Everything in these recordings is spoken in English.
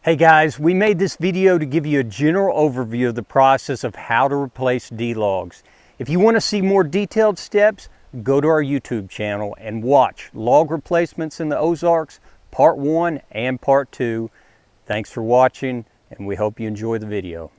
Hey guys, we made this video to give you a general overview of the process of how to replace D-logs. If you want to see more detailed steps, go to our YouTube channel and watch Log Replacements in the Ozarks, Part 1 and Part 2. Thanks for watching, and we hope you enjoy the video.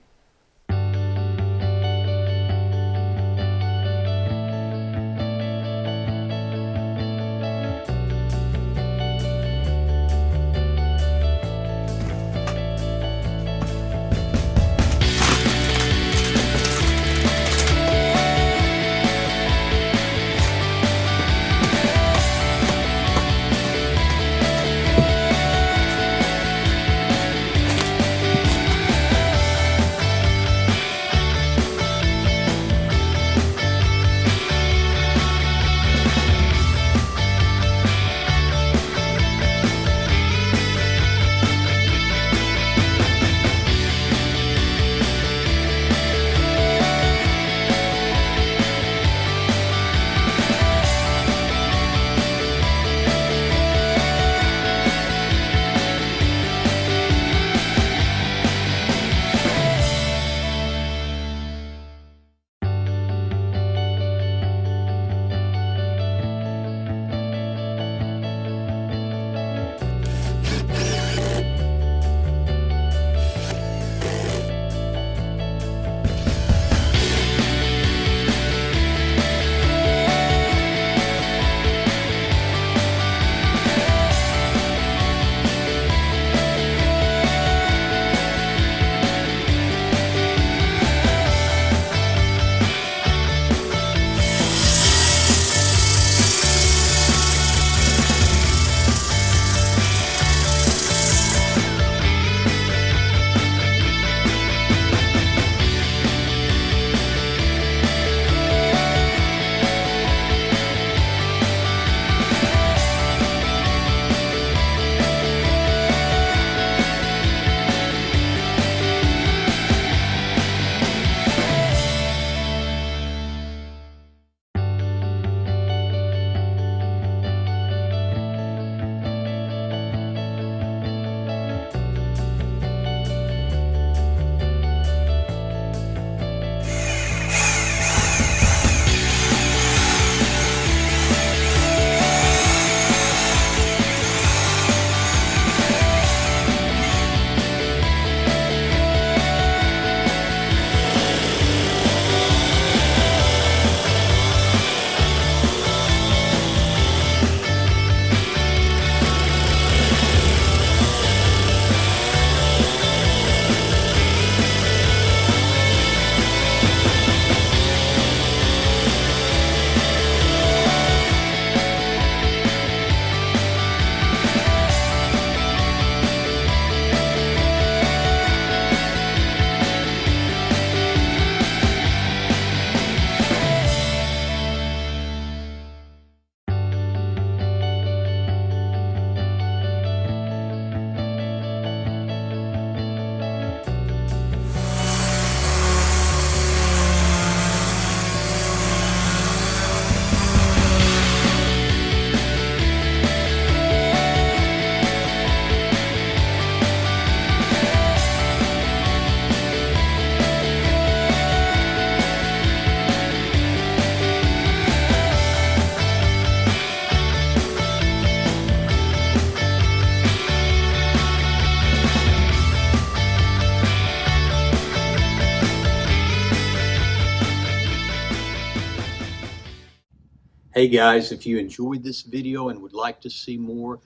Hey guys, if you enjoyed this video and would like to see more,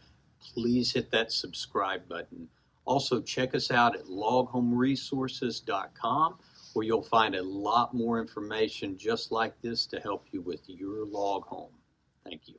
please hit that subscribe button. Also, check us out at loghomeresources.com, where you'll find a lot more information just like this to help you with your log home. Thank you.